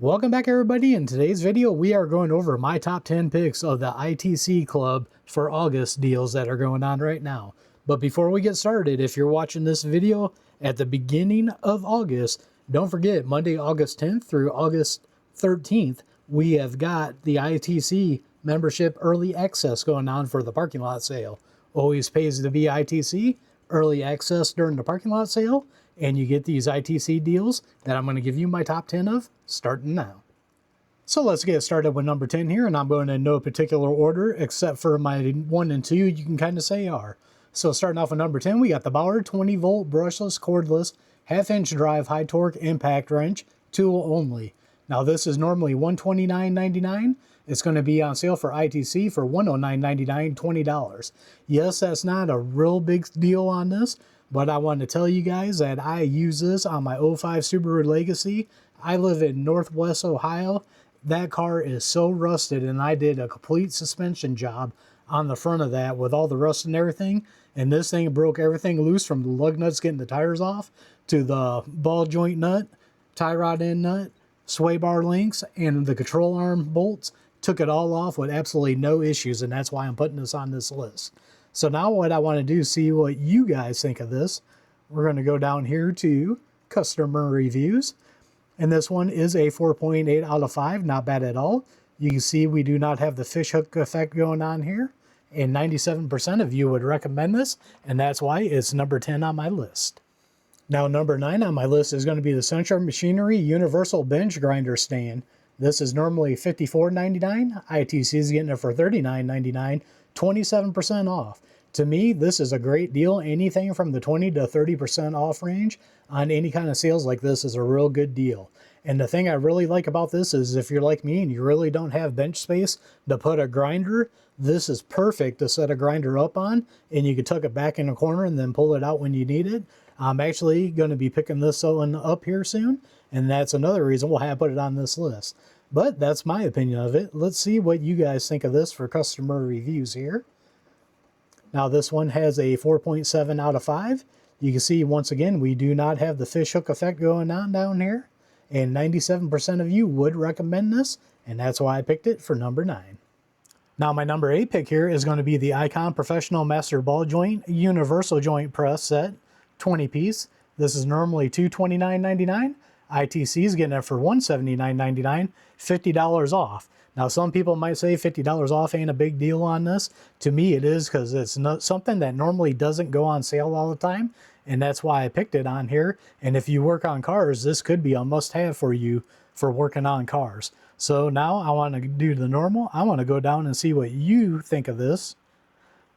Welcome back everybody. In today's video we are going over my top 10 picks of the ITC Club for August deals that are going on right now. But before we get started, if you're watching this video at the beginning of August, don't forget Monday, August 10th through August 13th, we have got the ITC membership early access going on for the parking lot sale. Always pays to be ITC, early access during the parking lot sale, and you get these ITC deals that I'm going to give you my top 10 of starting now. So let's get started with number 10 here, and I'm going in no particular order except for my 1 and 2 you can kind of say are. So starting off with number 10, we got the Bauer 20 volt brushless cordless half-inch drive high torque impact wrench, tool only. Now this is normally $129.99. It's going to be on sale for ITC for $109.99, $20. Yes, that's not a real big deal on this, but I want to tell you guys that I use this on my '05 Subaru Legacy. I live in Northwest Ohio. That car is so rusted, and I did a complete suspension job on the front of that with all the rust and everything. And this thing broke everything loose, from the lug nuts getting the tires off to the ball joint nut, tie rod end nut, sway bar links, and the control arm bolts. Took it all off with absolutely no issues, and that's why I'm putting this on this list. So now what I want to do is see what you guys think of this. We're going to go down here to customer reviews. And this one is a 4.8 out of 5. Not bad at all. You can see we do not have the fish hook effect going on here. And 97% of you would recommend this. And that's why it's number 10 on my list. Now number 9 on my list is going to be the Central Machinery Universal Bench Grinder Stand. This is normally $54.99. ITC is getting it for $39.99. 27% off. To me, this is a great deal. Anything from the 20 to 30% off range on any kind of sales like this is a real good deal. And the thing I really like about this is if you're like me and you really don't have bench space to put a grinder, this is perfect to set a grinder up on, and you can tuck it back in a corner and then pull it out when you need it. I'm actually going to be picking this one up here soon, and that's another reason why I put it on this list. But that's my opinion of it. Let's see what you guys think of this for customer reviews here. Now this one has a 4.7 out of 5. You can see once again we do not have the fish hook effect going on down here. And 97% of you would recommend this, and that's why I picked it for number 9. Now my number 8 pick here is going to be the Icon Professional Master Ball Joint Universal Joint Press Set, 20 piece. This is normally $229.99. ITC is getting it for $179.99, $50 off. Now some people might say $50 off ain't a big deal on this. To me it is, because it's not something that normally doesn't go on sale all the time, and that's why I picked it on here. And if you work on cars, this could be a must-have for you for working on cars. So now I want to do the normal. I want to go down and see what you think of this.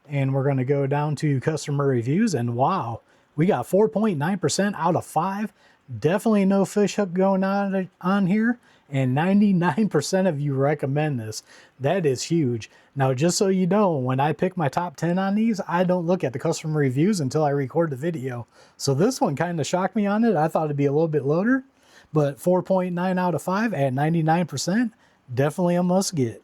And we're going to go down to customer reviews, and wow, we got 4.9% out of 5. Definitely no fish hook going on here, and 99% of you recommend this. That is huge. Now, just so you know, when I pick my top 10 on these, I don't look at the customer reviews until I record the video. So this one kind of shocked me on it. I thought it'd be a little bit lower, but 4.9 out of 5 at 99%, definitely a must get.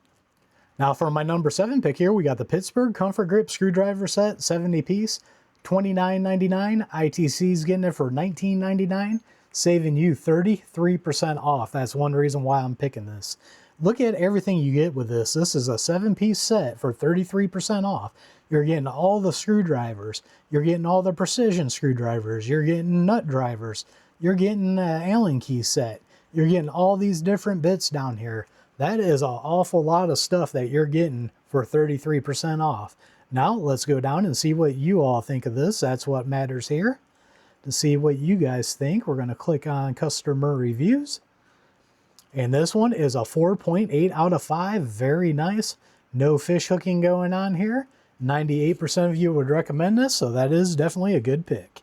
Now for my number 7 pick here, we got the Pittsburgh Comfort Grip Screwdriver Set, 70 piece. $29.99. ITC's getting it for $19.99, saving you 33% off. That's one reason why I'm picking this. Look at everything you get with this. This is a 7-piece set for 33% off. You're getting all the screwdrivers. You're getting all the precision screwdrivers. You're getting nut drivers. You're getting an Allen key set. You're getting all these different bits down here. That is an awful lot of stuff that you're getting for 33% off. Now let's go down and see what you all think of this. That's what matters here. To see what you guys think, we're going to click on customer reviews. And this one is a 4.8 out of 5. Very nice. No fish hooking going on here. 98% of you would recommend this, so that is definitely a good pick.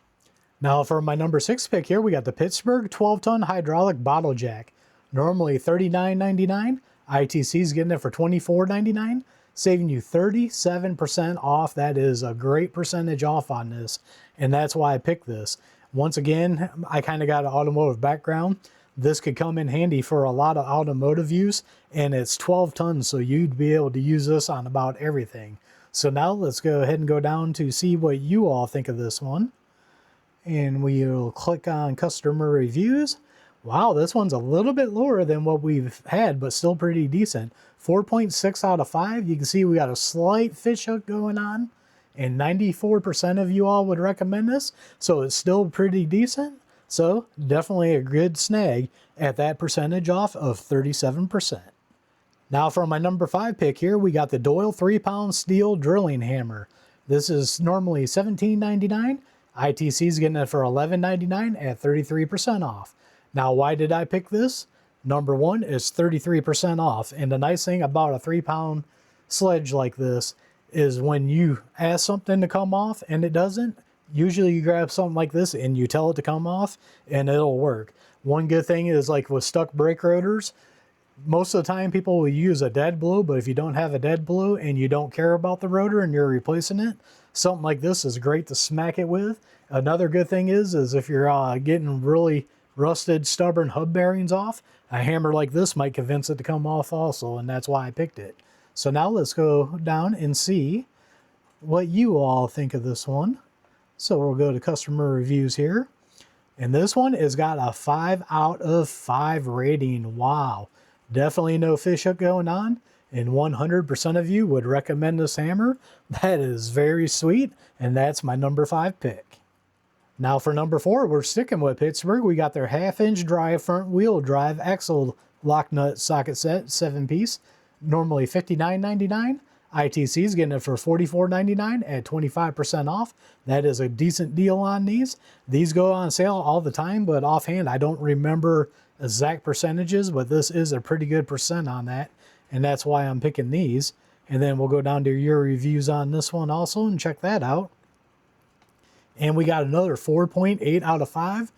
Now for my number 6 pick here, we got the Pittsburgh 12-ton hydraulic bottle jack. Normally $39.99. ITC's getting it for $24.99. Saving you 37% off. That is a great percentage off on this, and that's why I picked this. Once again, I kind of got an automotive background. This could come in handy for a lot of automotive use, and it's 12 tons, so you'd be able to use this on about everything. So now let's go ahead and go down to see what you all think of this one. And we'll click on customer reviews. Wow, this one's a little bit lower than what we've had, but still pretty decent. 4.6 out of 5. You can see we got a slight fish hook going on, and 94% of you all would recommend this, so it's still pretty decent. So definitely a good snag at that percentage off of 37%. Now for my number 5 pick here, we got the Doyle 3-pound steel drilling hammer. This is normally $17.99. ITC is getting it for $11.99 at 33% off. Now, why did I pick this? Number one is 33% off. And the nice thing about a 3-pound sledge like this is when you ask something to come off and it doesn't, usually you grab something like this and you tell it to come off and it'll work. One good thing is like with stuck brake rotors, most of the time people will use a dead blow, but if you don't have a dead blow and you don't care about the rotor and you're replacing it, something like this is great to smack it with. Another good thing is if you're getting really rusted, stubborn hub bearings off, a hammer like this might convince it to come off also, and that's why I picked it. So now let's go down and see what you all think of this one. So we'll go to customer reviews here. And this one has got a 5 out of 5 rating. Wow. Definitely no fish hook going on. And 100% of you would recommend this hammer. That is very sweet. And that's my number 5 pick. Now for number 4, we're sticking with Pittsburgh. We got their 1/2-inch drive front wheel drive axle lock nut socket set, 7-piece. Normally $59.99. ITC is getting it for $44.99 at 25% off. That is a decent deal on these. These go on sale all the time, but offhand, I don't remember exact percentages, but this is a pretty good percent on that, and that's why I'm picking these. And then we'll go down to your reviews on this one also and check that out. And we got another 4.8 out of 5.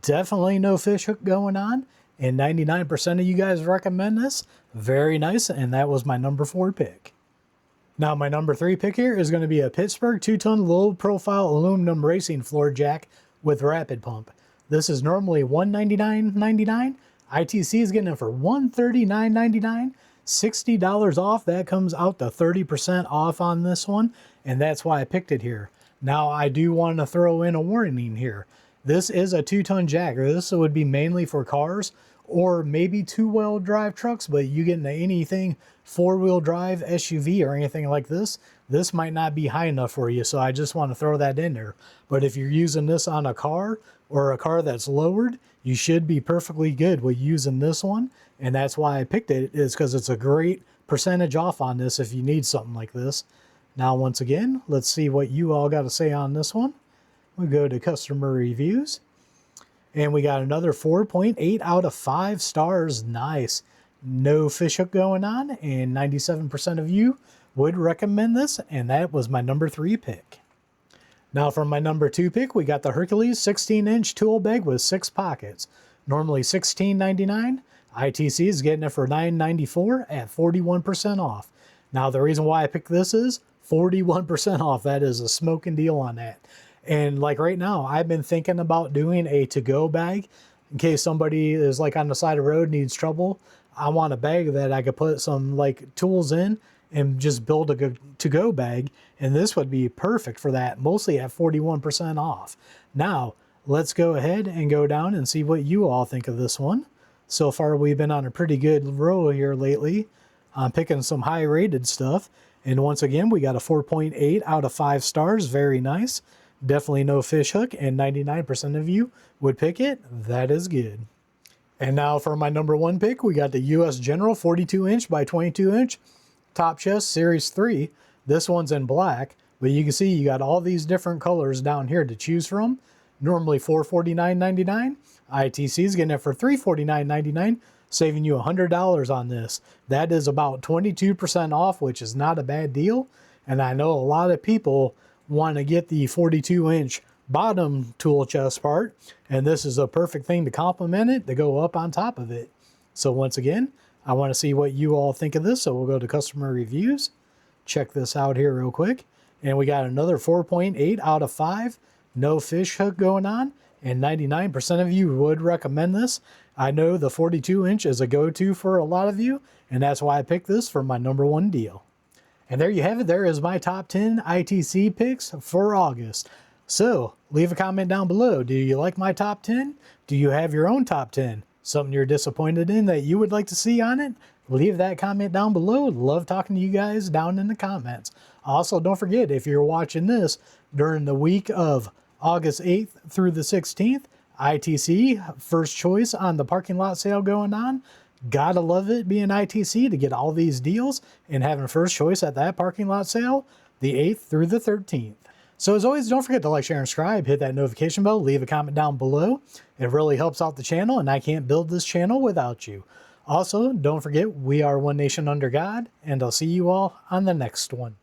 Definitely no fish hook going on, and 99% of you guys recommend this. Very nice, and that was my number 4 pick. Now my number 3 pick here is going to be a Pittsburgh 2-ton low-profile aluminum racing floor jack with rapid pump. This is normally $199.99. ITC is getting it for $139.99. $60 off. That comes out to 30% off on this one, and that's why I picked it here. Now I do want to throw in a warning here. This is a 2-ton jack. This would be mainly for cars or maybe 2-wheel drive trucks, but you get into anything 4-wheel drive, SUV, or anything like this, this might not be high enough for you, so I just want to throw that in there. But if you're using this on a car or a car that's lowered, you should be perfectly good with using this one, and that's why I picked it, is because it's a great percentage off on this if you need something like this. Now, once again, let's see what you all got to say on this one. We go to customer reviews. And we got another 4.8 out of 5 stars. Nice. No fish hook going on, and 97% of you would recommend this, and that was my number 3 pick. Now for my number 2 pick, we got the Hercules 16-inch tool bag with 6 pockets. Normally $16.99. ITC is getting it for $9.94 at 41% off. Now the reason why I picked this is 41% off. That is a smoking deal on that. And like right now, I've been thinking about doing a to-go bag in case somebody is like on the side of the road, needs trouble. I want a bag that I could put some like tools in and just build a to-go bag. And this would be perfect for that, mostly at 41% off. Now, let's go ahead and go down and see what you all think of this one. So far, we've been on a pretty good row here lately. I'm picking some high-rated stuff. And once again, we got a 4.8 out of 5 stars. Very nice. Definitely no fish hook, and 99% of you would pick it. That is good. And now for my number 1 pick, we got the US General 42-inch by 22-inch top chest Series 3. This one's in black, but you can see you got all these different colors down here to choose from. Normally $449.99. ITC is getting it for $349.99, saving you $100 on this. That is about 22% off, which is not a bad deal. And I know a lot of people want to get the 42-inch bottom tool chest part, and this is a perfect thing to complement it, to go up on top of it. So once again, I want to see what you all think of this, so we'll go to customer reviews. Check this out here real quick. And we got another 4.8 out of 5. No fish hook going on, and 99% of you would recommend this. I know the 42-inch is a go-to for a lot of you, and that's why I picked this for my number 1 deal. And there you have it. There is my top 10 ITC picks for August. So leave a comment down below. Do you like my top 10? Do you have your own top 10? Something you're disappointed in that you would like to see on it? Leave that comment down below. Love talking to you guys down in the comments. Also, don't forget, if you're watching this during the week of August 8th through the 16th, ITC, first choice on the parking lot sale going on. Gotta love it being ITC to get all these deals and having first choice at that parking lot sale, the 8th through the 13th. So as always, don't forget to like, share, and subscribe. Hit that notification bell. Leave a comment down below. It really helps out the channel, and I can't build this channel without you. Also, don't forget, we are one nation under God, and I'll see you all on the next one.